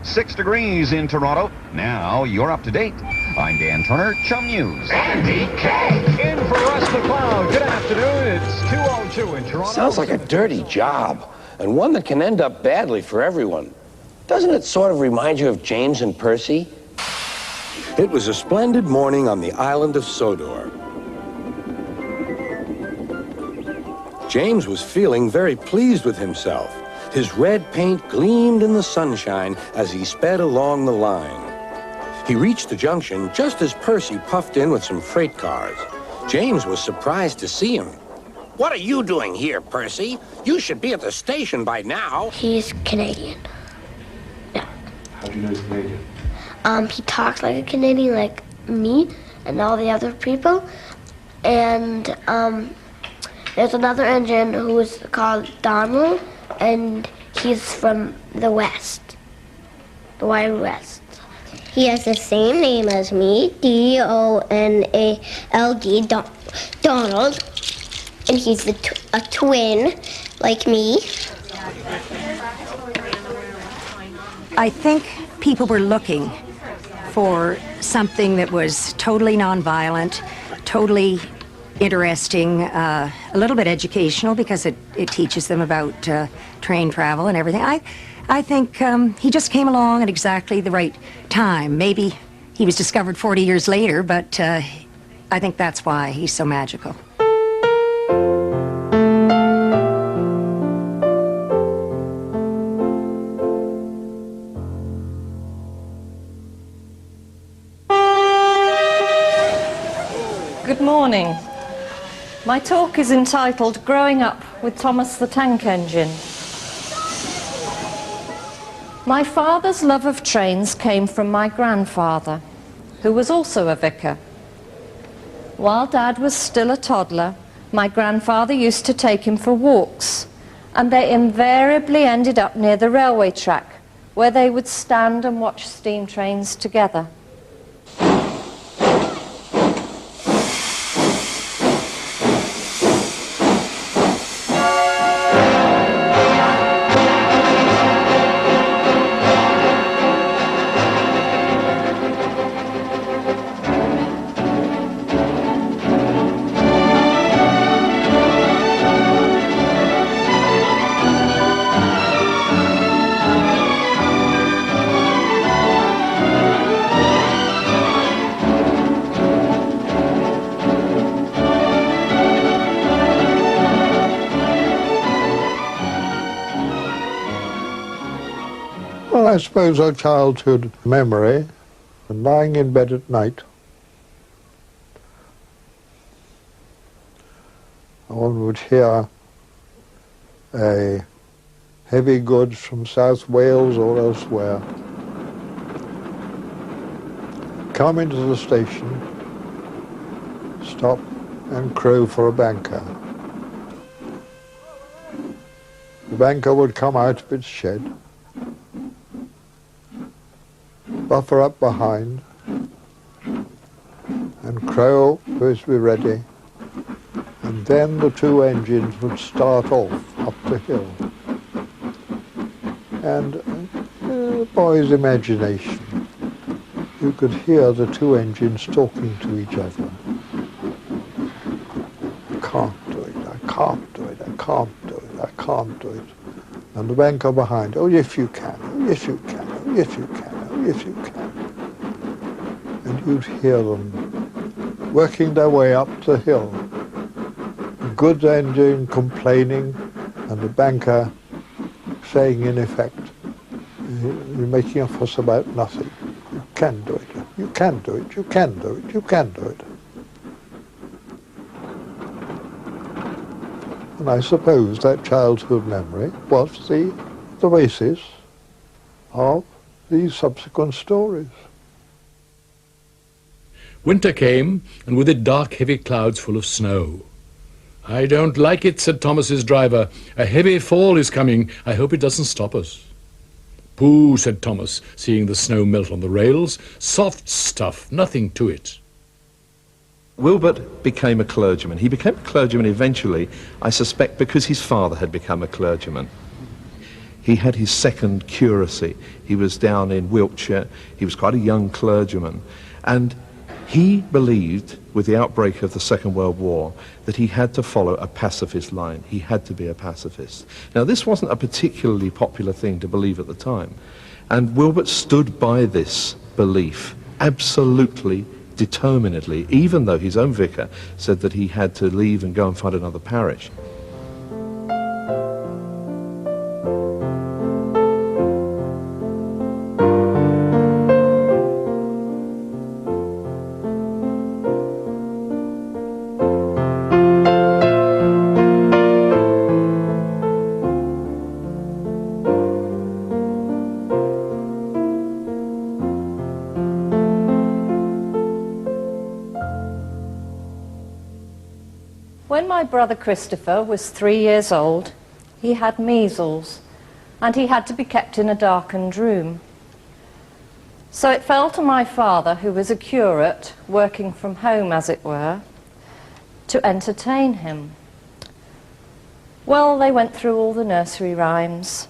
6 degrees in Toronto. Now you're up to date. I'm Dan Turner, Chum News. Andy K. In for Russ McLeod. Good afternoon. It's 2:02 in Toronto. Sounds like a dirty job, and one that can end up badly for everyone. Doesn't it sort of remind you of James and Percy? It was a splendid morning on the island of Sodor. James was feeling very pleased with himself. His red paint gleamed in the sunshine as he sped along the line. He reached the junction just as Percy puffed in with some freight cars. James was surprised to see him. "What are you doing here, Percy? You should be at the station by now." He's Canadian. Yeah. How do you know he's Canadian? He talks like a Canadian, like me and all the other people. And there's another engine who is called Donald, and he's from the West, the Wild West. He has the same name as me, D-O-N-A-L-D, Donald, and he's a twin like me. I think people were looking for something that was totally nonviolent, totally interesting, a little bit educational because it teaches them about train travel and everything. I think he just came along at exactly the right time. Maybe he was discovered 40 years later, but I think that's why he's so magical. Good morning. My talk is entitled Growing Up with Thomas the Tank Engine. My father's love of trains came from my grandfather, who was also a vicar. While Dad was still a toddler, my grandfather used to take him for walks, and they invariably ended up near the railway track, where they would stand and watch steam trains together. Well, I suppose our childhood memory, lying in bed at night, one would hear a heavy goods from South Wales or elsewhere come into the station, stop and crow for a banker. The banker would come out of its shed, buffer up behind, and crow was to be ready, and then the two engines would start off up the hill. And the boy's imagination, you could hear the two engines talking to each other. I can't do it, I can't do it, I can't do it, I can't do it. And the banker behind, oh yes you can, oh yes you can, oh yes you can. If you can. And you'd hear them working their way up the hill. The goods engine complaining and the banker saying in effect, you're making a fuss about nothing. You can do it, you can do it, you can do it, you can do it. And I suppose that childhood memory was the basis of these subsequent stories. Winter came, and with it dark, heavy clouds full of snow. "I don't like it," said Thomas's driver. "A heavy fall is coming. I hope it doesn't stop us." "Pooh," said Thomas, seeing the snow melt on the rails. "Soft stuff, nothing to it." Wilbert became a clergyman. He became a clergyman eventually, I suspect, because his father had become a clergyman. He had his second curacy. He was down in Wiltshire. He was quite a young clergyman. And he believed, with the outbreak of the Second World War, that he had to follow a pacifist line. He had to be a pacifist. Now, this wasn't a particularly popular thing to believe at the time. And Wilbert stood by this belief absolutely, determinedly, even though his own vicar said that he had to leave and go and find another parish. When my brother Christopher was 3 years old, he had measles, and he had to be kept in a darkened room. So it fell to my father, who was a curate, working from home as it were, to entertain him. Well, they went through all the nursery rhymes,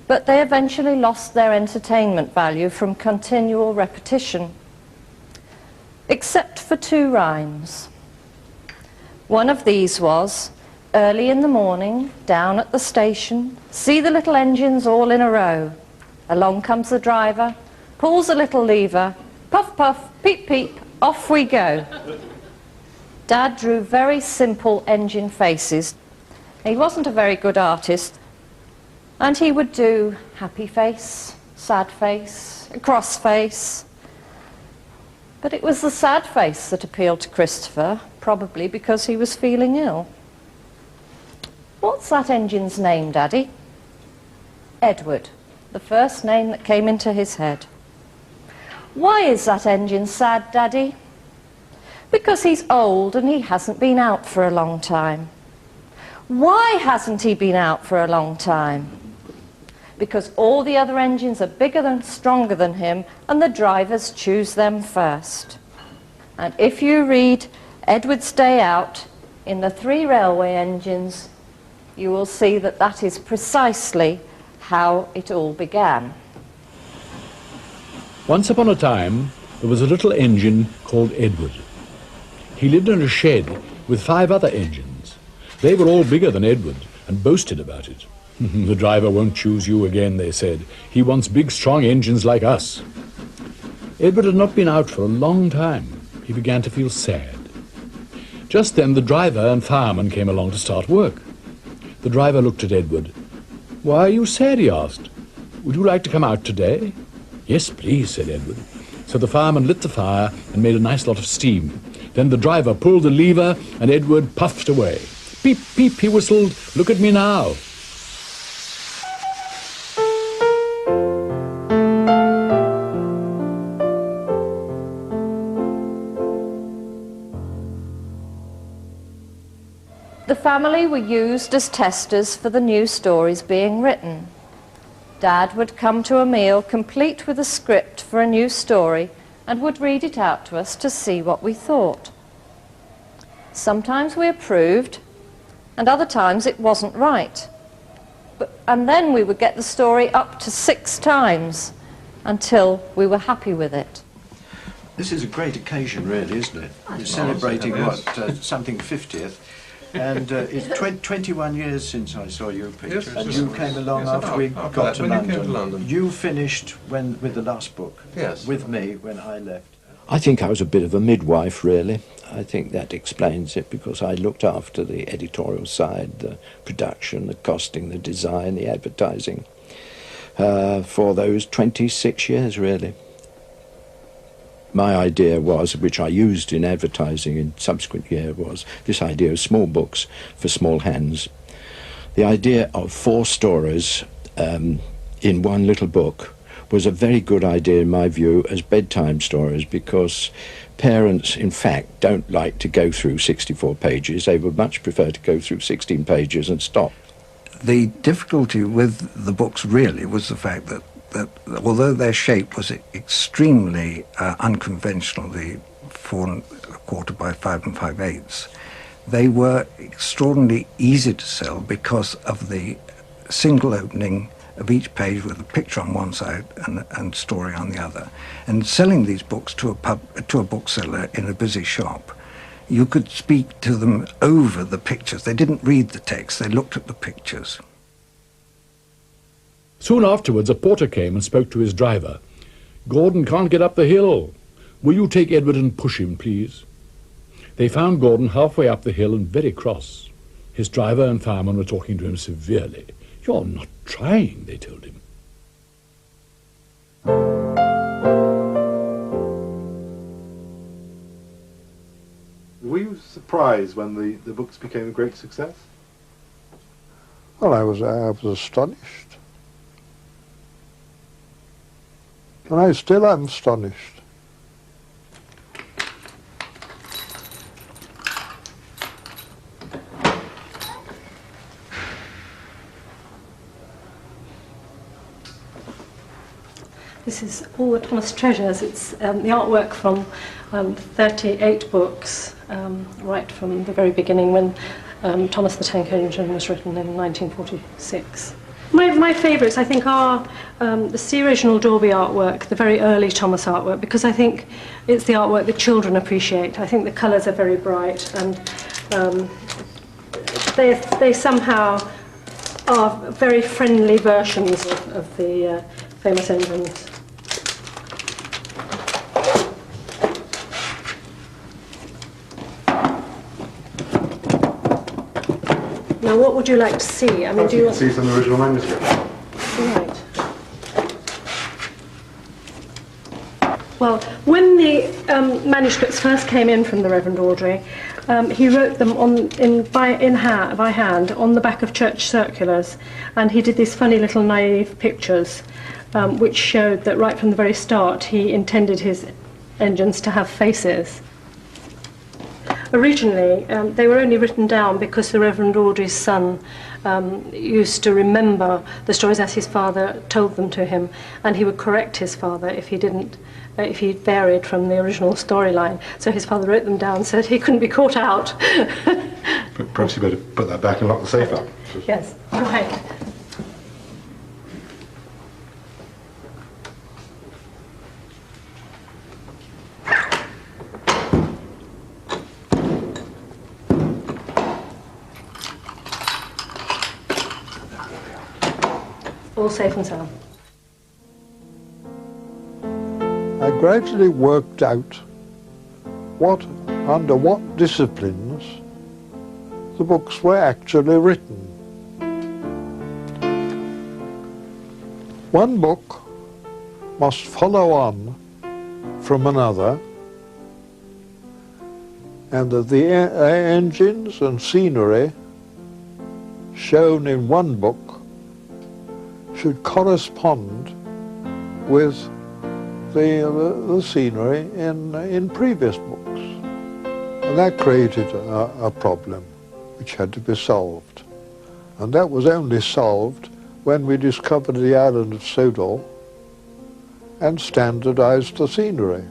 but they eventually lost their entertainment value from continual repetition, except for 2 rhymes. One of these was, early in the morning, down at the station, see the little engines all in a row. Along comes the driver, pulls a little lever, puff puff, peep peep, off we go. Dad drew very simple engine faces. He wasn't a very good artist, and he would do happy face, sad face, cross face. But it was the sad face that appealed to Christopher, probably because he was feeling ill. What's that engine's name, Daddy? Edward, the first name that came into his head. Why is that engine sad, Daddy? Because he's old and he hasn't been out for a long time. Why hasn't he been out for a long time? Because all the other engines are bigger and stronger than him, and the drivers choose them first. And if you read Edward's Day Out in the 3 railway engines, you will see that that is precisely how it all began. Once upon a time, there was a little engine called Edward. He lived in a shed with 5 other engines. They were all bigger than Edward and boasted about it. The driver won't choose you again, they said. He wants big, strong engines like us. Edward had not been out for a long time. He began to feel sad. Just then the driver and fireman came along to start work. The driver looked at Edward. "Why are you sad?" he asked. "Would you like to come out today?" "Yes, please," said Edward. So the fireman lit the fire and made a nice lot of steam. Then the driver pulled the lever and Edward puffed away. "Peep, peep," he whistled. "Look at me now." The family were used as testers for the new stories being written. Dad would come to a meal complete with a script for a new story and would read it out to us to see what we thought. Sometimes we approved, and other times it wasn't right. And then we would get the story up to 6 times until we were happy with it. This is a great occasion, really, isn't it? We're celebrating, something 50th. And it's 21 years since I saw you, Peter. Yes, and you came along after we got to London. You finished with the last book. Yes. With me when I left. I think I was a bit of a midwife, really. I think that explains it, because I looked after the editorial side, the production, the costing, the design, the advertising, for those 26 years, really. My idea was, which I used in advertising in subsequent year, was this idea of small books for small hands. The idea of 4 stories in one little book was a very good idea, in my view, as bedtime stories, because parents, in fact, don't like to go through 64 pages. They would much prefer to go through 16 pages and stop. The difficulty with the books really was the fact that although their shape was extremely unconventional, the 4 1/4 by 5 5/8, they were extraordinarily easy to sell because of the single opening of each page with a picture on one side and story on the other. And selling these books to a bookseller in a busy shop, you could speak to them over the pictures. They didn't read the text, they looked at the pictures. Soon afterwards, a porter came and spoke to his driver. "Gordon can't get up the hill. Will you take Edward and push him, please?" They found Gordon halfway up the hill and very cross. His driver and fireman were talking to him severely. "You're not trying," they told him. Were you surprised when the books became a great success? Well, I was astonished. And I still am astonished. This is All the Thomas Treasures. It's the artwork from 38 books, right from the very beginning when Thomas the Tank Engine was written in 1946. My favourites, I think, are the original Dorby artwork, the very early Thomas artwork, because I think it's the artwork that children appreciate. I think the colours are very bright, and they somehow are very friendly versions of the famous engines. Now, what would you like to see? I mean, do you want to see some original manuscript? Right. Well, when the manuscripts first came in from the Reverend Audrey, he wrote them by hand on the back of church circulars, and he did these funny little naive pictures, which showed that right from the very start he intended his engines to have faces. Originally, they were only written down because the Reverend Audrey's son used to remember the stories as his father told them to him, and he would correct his father if he didn't, if he varied from the original storyline. So his father wrote them down so that he couldn't be caught out. But perhaps you better put that back and lock the safe up. Yes, right. All safe and sound. I gradually worked out under what disciplines the books were actually written. One book must follow on from another, and that the engines and scenery shown in one book should correspond with the scenery in previous books. And that created a problem which had to be solved. And that was only solved when we discovered the island of Sodor and standardized the scenery.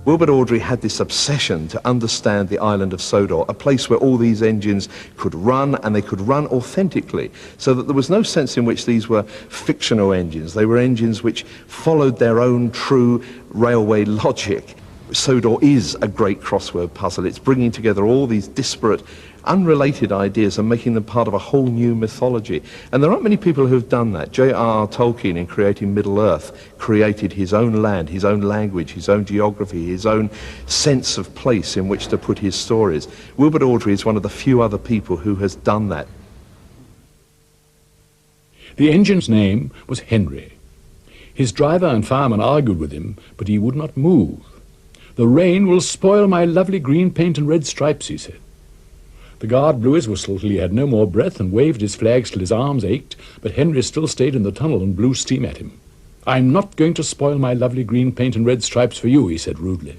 Wilbert Awdry had this obsession to understand the island of Sodor, a place where all these engines could run, and they could run authentically, so that there was no sense in which these were fictional engines. They were engines which followed their own true railway logic. Sodor is a great crossword puzzle. It's bringing together all these disparate, unrelated ideas and making them part of a whole new mythology. And there aren't many people who have done that. J.R.R. Tolkien, in creating Middle-earth, created his own land, his own language, his own geography, his own sense of place in which to put his stories. Wilbert Awdry is one of the few other people who has done that. The engine's name was Henry. His driver and fireman argued with him, but he would not move. "The rain will spoil my lovely green paint and red stripes," he said. The guard blew his whistle till he had no more breath and waved his flags till his arms ached, but Henry still stayed in the tunnel and blew steam at him. "I'm not going to spoil my lovely green paint and red stripes for you," he said rudely.